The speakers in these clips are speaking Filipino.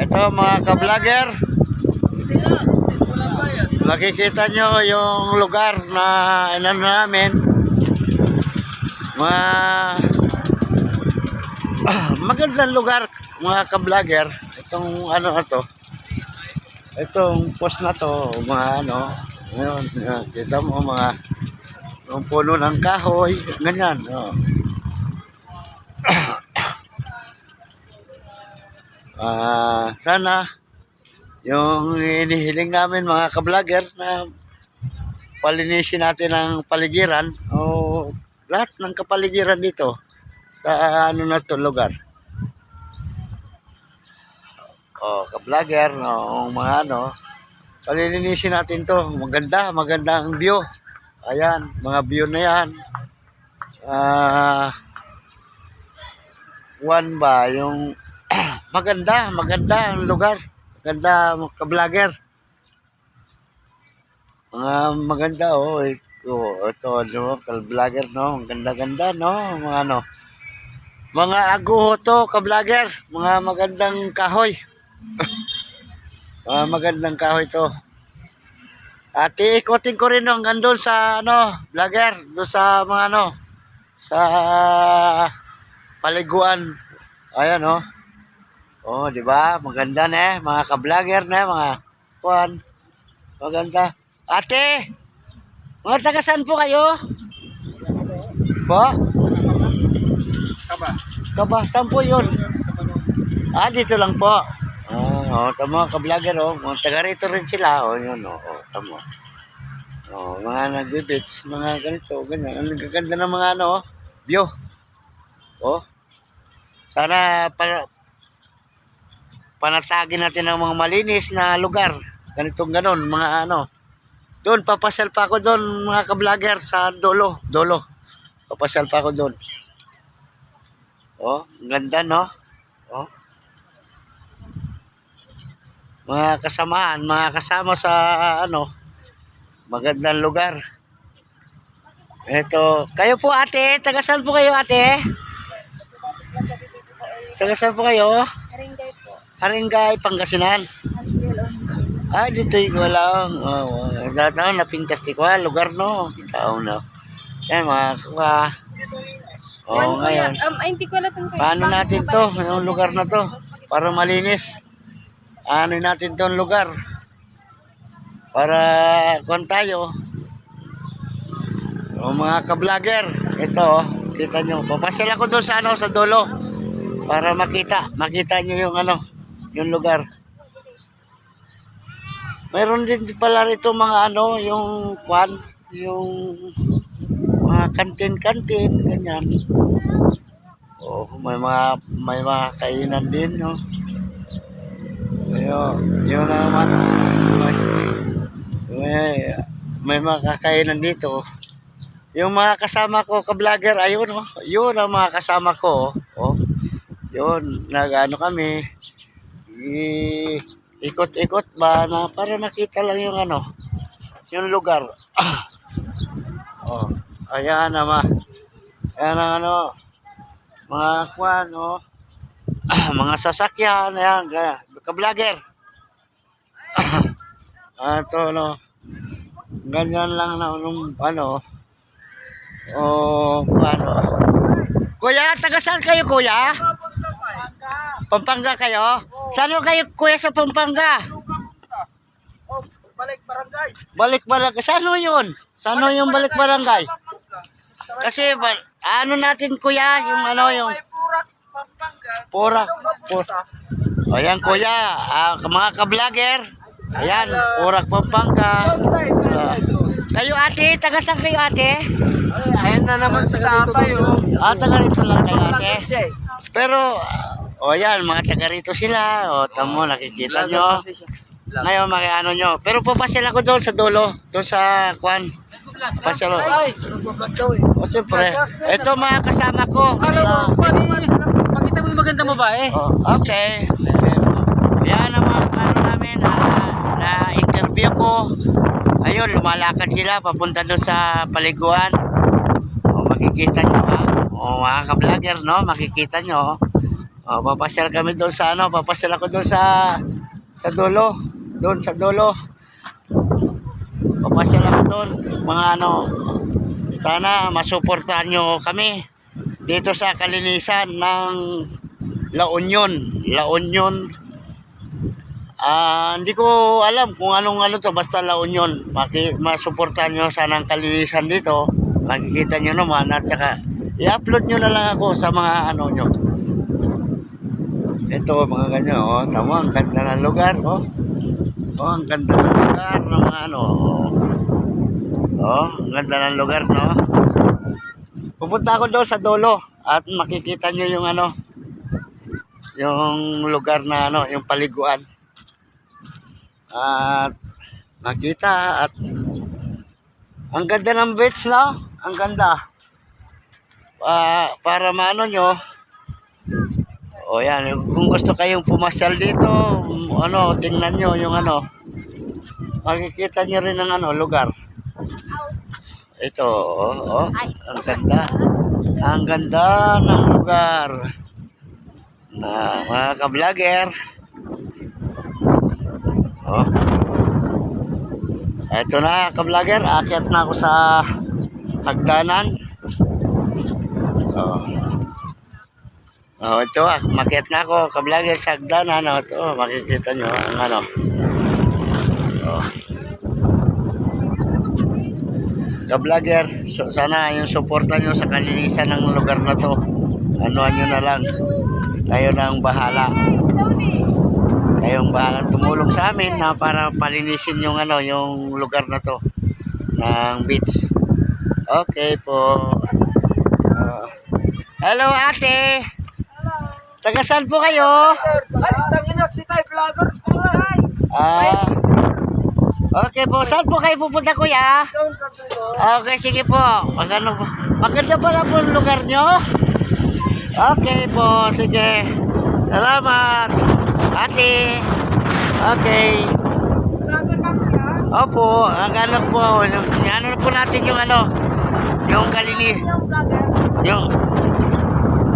Ito mga ka-vlogger, makikita nyo yung lugar na inano namin. Magandang lugar mga ka-vlogger. Itong ano na to, itong post na to, mga ano, ngayon, kita mo mga yung puno ng kahoy, ganyan. Sana yung inihiling namin mga ka-vlogger na palinisin natin ang paligiran o lahat ng kapaligiran dito sa ano na to lugar. Ka-vlogger, no, mga ano, palinisin natin to. Maganda ang view. Ayan, mga view na yan. One ba yung maganda ang lugar. Maganda ka-vlogger. Maganda ito ano, ka-vlogger no. Ganda no, mga ano. Mga aguho to ka-vlogger, mga magandang kahoy. Magandang kahoy to. At iikotin ko rin hanggang doon sa ano, vlogger, doon sa mga ano, sa paliguan. Ayan di ba? Maganda na mga ka-vlogger na mga kuan. Maganda. Ate, mga taga saan po kayo? Po? Kaba, saan po yun? Dito lang po. Tama ka-vlogger mga taga rito rin sila yun tama. Mga nagbe-beach, mga ganito, ganyan. Ang gaganda ng mga ano, view. Sana panatagin natin ang mga malinis na lugar. Ganitong ganon, mga ano. Doon, papasyal pa ako doon, mga ka-vlogger, sa Dolo. Papasyal pa ako doon. Ang ganda, no? Mga kasamahan, mga kasama sa ano, magandang lugar. Ito, kayo po ate, taga saan po kayo ate? Taga saan po kayo? Haringay po. Haringay, Pangasinan. Dito yung walang. Dito napintas ko lugar no. Kita na. Yan mga kuha. Ngayon. Hindi ko alam Paano natin to, yung lugar na to, para malinis. Ano natin tong lugar para kuan tayo. Mga ka-vlogger, ito kita nyo. Papasyal ako doon sa ano, sa Dolo para makita nyo yung ano, yung lugar. Mayroon din pala rito mga ano, yung kuan, yung mga kantin ganyan. May mga kainan din no. Yun naman. May mga kakainan dito. Yung mga kasama ko ka-vlogger, ayun yun ang mga kasama ko. Yun, nag-ano kami. Ikot-ikot ba na para makita lang yung ano, yung lugar. Ayan naman. Ayan ang ano, mga kwan, mga sasakyan, ayan, ka-vlogger. Ito, ganyan lang na, ano, kuya, taga saan kayo, kuya? Pampanga kayo? Saan kayo, kuya, sa Pampanga? Balik barangay. Saan yun? Saan yung balik barangay? Kasi, ano natin, kuya, yung ano, yung Purak. Ayan kuya, mga ka-vlogger. Ayan, Purak, Pampanga. Kayo ate, taga saan kayo ate? Ayan na naman sa Tapay taga rito lang kayo ate. Pero, ayan, mga taga rito sila. Tamo, nakikita nyo. Ngayon, ano nyo. Pero papasyal ako doon sa Dolo. Doon sa Kwan. Papasyal ako. Siyempre. Ito mga kasama ko. Pakita mo yung magandang babae. Okay. Yan ang mga ano namin na interview ko. Ayun, lumalakad sila papunta doon sa paliguan. Makikita nyo mga mga ka-vlogger, no? Makikita nyo. Papasyal kami doon sa ano, papasyal ako doon sa dulo. Doon sa dulo. Papasyal ako doon. Mga ano, sana masuportahan nyo kami dito sa kalinisan ng La Union. La Union. Hindi ko alam kung anong ano to, basta La Union. Masuportahan nyo sana ang kalinisan dito. Makikita nyo naman at saka i-upload nyo na lang ako sa mga ano nyo. Ito mga ganyan, oh, tama, ang ganda ng lugar, oh. Oh, ang ganda ng lugar ng mga ano. Oh, ang ganda ng lugar, no. Pupunta ako doon sa dulo at makikita nyo yung ano, yung lugar na ano, yung paliguan. At makita at ang ganda ng beach, no? Ang ganda. Para maano nyo. O yan, kung gusto kayong pumasyal dito, ano, tingnan nyo yung ano. Makikita nyo rin ang ano, lugar. Ito, ang ganda. Ang ganda ng lugar. Na mga ka-vlogger. Oh. Ito na ka-vlogger, akyat na ako sa hagdanan. Ito, makyat na ako ka-vlogger sa hagdanan. Ito, makikita nyo ang ano. Ka-vlogger, sana yung suporta nyo sa kalinisan ng lugar na to. Anuhan nyo na lang. Kayo na ang bahala. Kayong bahala tumulong sa amin na para palinisin yung ano, yung lugar na to ng beach. Okay po. Hello ate. Taga saan po kayo? Ay, tangina si Tay Vlogger. Okay po. Saan po kayo pupunta kuya? Doon sa dulo. Okay, sige po. Maganda pala po ang lugar nyo. Okay po, sige. Salamat. Ate. Okay. Vlogger ka kuya? Opo, ano po, ano po natin yung ano, yung kalinis, Yung vlogger? yung,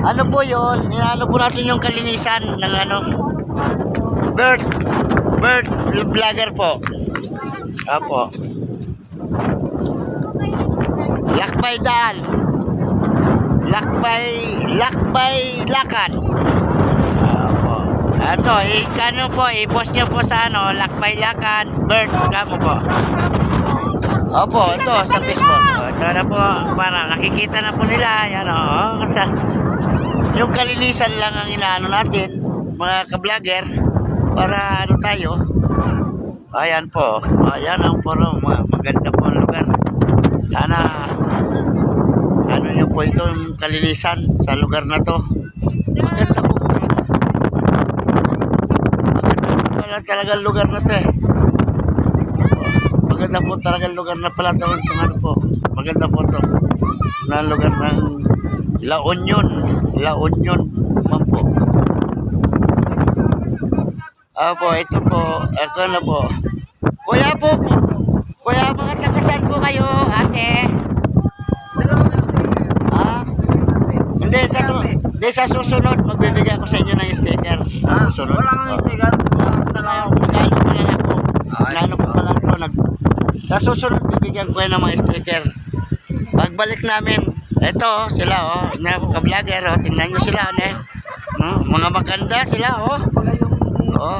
ano po yun, ano po natin yung kalinisan ng ano, bird vlogger po. Opo. Lakbay daan. Lakbay lakad. Opo. Ito, ikano po, i-post nyo po sa ano, lakbay lakad, bird, kamo po. Opo, ito sa Facebook. Ito na po, para nakikita na po nila, yan o. Yung kalinisan lang ang inaano natin, mga ka-vlogger, para ano tayo. Ayan po, ayan ang puro, maganda po ang lugar. Sana, ano nyo po itong kalinisan sa lugar na to. Maganda po talaga. Maganda po talaga ang lugar na to eh. Maganda po talaga ang lugar na pala ito. Ano po, maganda po ito. Na lugar ng La Union. La Union man po. Opo, ito po. Ako na po. Kuya po. Kuya, mga tagasan po kayo, ate. Hindi, sa susunod, magbibigay ako sa inyo ng sticker. Sa susunod. Wala kang sticker? Magkano pa lang ako. Nano pa lang ito. Sa susunod, bibigyan ko ng mga sticker. Pagbalik namin, ito, sila, oh. Ka-vlogger, oh. Tingnan nyo sila, eh. Mga maganda sila, oh. Oh.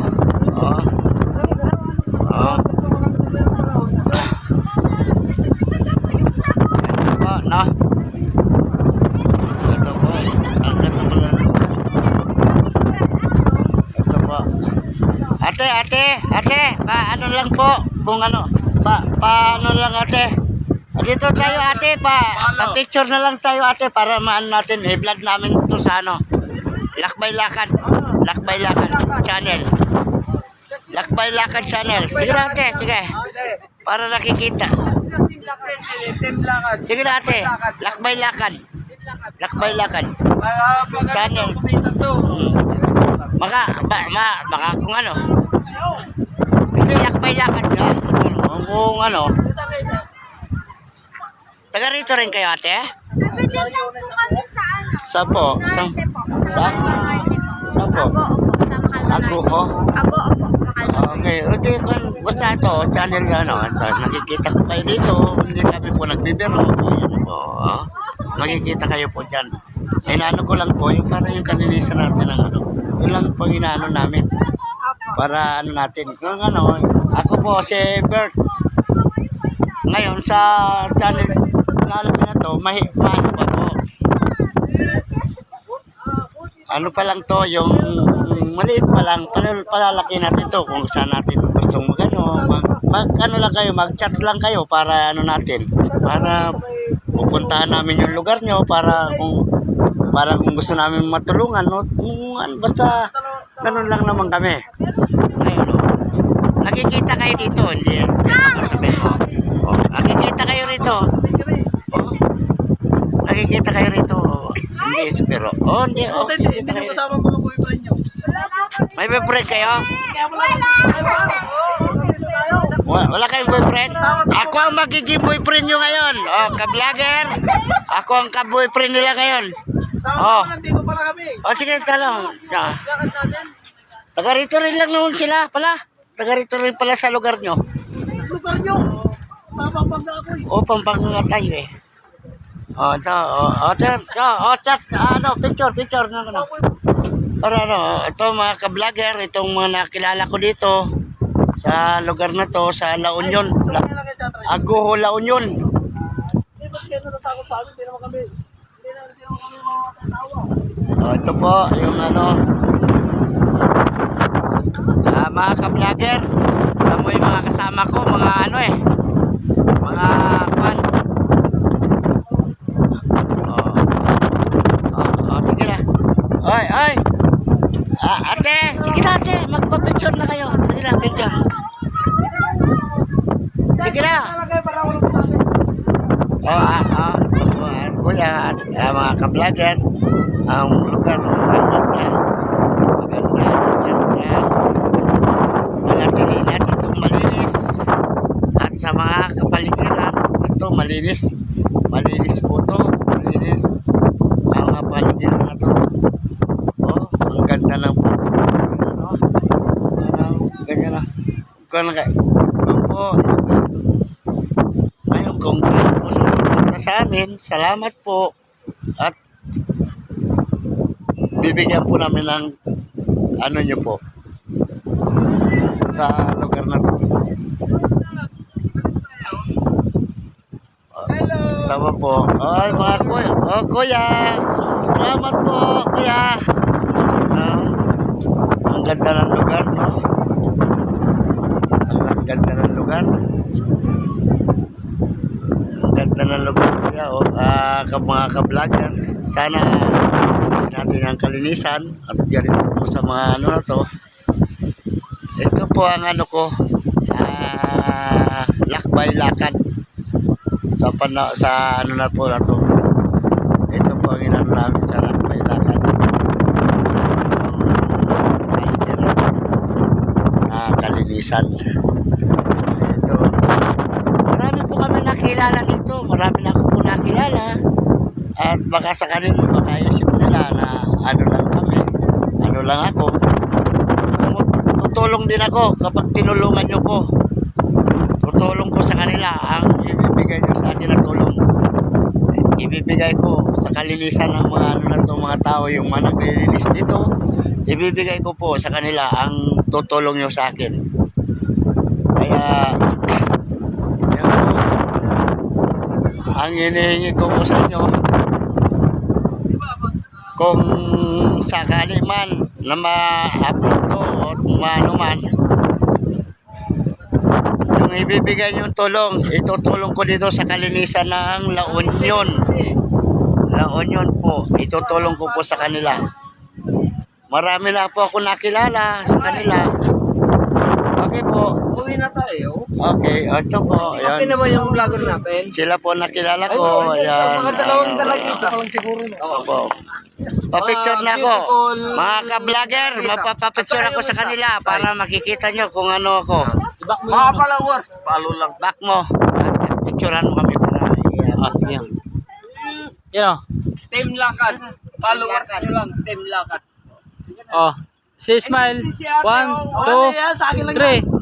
Ito po, no? Ito po. Ang ganda pala. Ito po. Ate, ano lang po, kung ano, ano lang ate. Dito tayo ate, pa-picture na lang tayo ate, para maan natin, i-vlog namin to sa ano, Lakbay Lakad channel. Lakbay Lakad channel. Sige na ate, sige. Para nakikita. Sige na ate, Lakbay Lakad channel. Baka kung ano. Hindi, Lakbay Lakad yan. Kung ano. Taga rito rin kayo ate? Nagdadyan lang po kami sa ano. Saan po? Saan? Norte po. Sa Saan? Macaldo Norte po. Saan po? Ago, opo. Sa Macaldo Ago, Norte. oh? Ago, opo. Macaldo Norte. Okay, okay, basta ito, channel nakikita ko kayo dito, hindi kami po nagbibiro, ayan po, makikita kayo po dyan. Inaano ko lang po, yung parang yung kalinisan natin ng ano, yun lang po inaano namin, para ano natin, yung ano, ako po si Bert, ngayon sa channel namin na to, maano pa po, ano pa lang to, yung maliit pa lang, palalaki natin to kung saan natin gustong ano lang kayo, mag-chat lang kayo para ano natin, para pupuntahan namin yung lugar nyo para kung gusto namin matulungan, no, basta ganun lang naman kami. Ngayon, nakikita kayo dito, hindi nakikita kayo rito. Nakikita kayo rito. Hindi, pero hindi, Hindi na kasama mga boyfriend nyo. may boyfriend kayo? Wala kayong boyfriend? Ako ang magiging boyfriend nyo ngayon. Oh, ka-vlogger. Ako ang ka-boyfriend nila ngayon. Oh. Nandito pala kami. Oh, sige, talo. Lakad natin. Taga rito rin lang noon sila pala. Taga rito rin pala sa lugar nyo. Lugar nyo. Mapapagda ako eh. O, Pampanga tayo eh. Oh, ito. Chat. Picture na ano. Para ano, ito mga ka-vlogger, itong mga nakilala ko dito sa lugar na to, sa La Union. Aguho, La Union. Hindi ba kayo natatakot sa amin? Hindi naman kami matatawa. Oh, ito po, yung ano, mga ka-vlogger. Alam mo yung mga kasama ko, mga ano eh, mga kwan. Sige na. Oy. Ate, sige na ate, magpa-picture na kayo. Sige na, picture. Sige na. Kuya at mga ka-vlogger, ang lugar, maganda. Manatili natin itong malinis. At sa mga kapaligiran, ito malinis. Malinis po ito. Malinis. Ang mga paligiran na ito. Oh, ang ganda lang po. Ganyan na. Kung po, ngayon kung kayo po susuporta sa amin, salamat po. At bibigyan po namin ng ano nyo po sa lugar na to. Tama po. Ay, mga kuya. Oh, kuya. Salamat po, kuya. Ang ganda ng lugar, no? Ang ganda ng lugar. Ang ganda ng lugar, kuya. Oh, mga ka-vlogger. Sana natin ang kalinisan at yan ito po sa mga ano na to. Ito po ang ano ko, lakbay lakad sa ano na po na to. Ito po ang inano namin sa lakbay lakad. Kapaligiran na kalinisan. Ito. Marami po kami nakilala dito. Marami na ako po nakilala. At baka sa kanila, baka isip nila na ano lang kami. Ano lang ako. Tutulong din ako kapag tinulungan nyo ko. Tutulong ko sa kanila ang ibibigay nyo sa akin na tulong. Ibibigay ko sa kalinisan ng mga ano na to, mga tao, yung mga naglilinis dito. Ibibigay ko po sa kanila ang tutulong nyo sa akin. Kaya yan po, ang hinihingi ko po sa inyo, kung sakali man na ma-upload to o ano man, yung ibibigay yung tulong, itutulong ko dito sa kalinisan ng La Union. La Union po, itutulong ko po sa kanila. Marami na po ako nakilala sa kanila. Okay po. Uwi na tayo. Okay, ito po. Okay Ayan. naman yung vlogger natin. Sila po nakilala ko. Ayan. Mga dalawang dalagita pa lang siguro. Opo. Papicture na ako. Mga ka-vlogger, magpapapicture ako sa kanila para makikita nyo kung ano ako. Mga followers. Follow lang. Back mo. Picturean mo kami para. Sige. Yan o. Team Lakad. Followers nyo lang, Team Lakad. Oh. Si Smile. 1, 2, 3.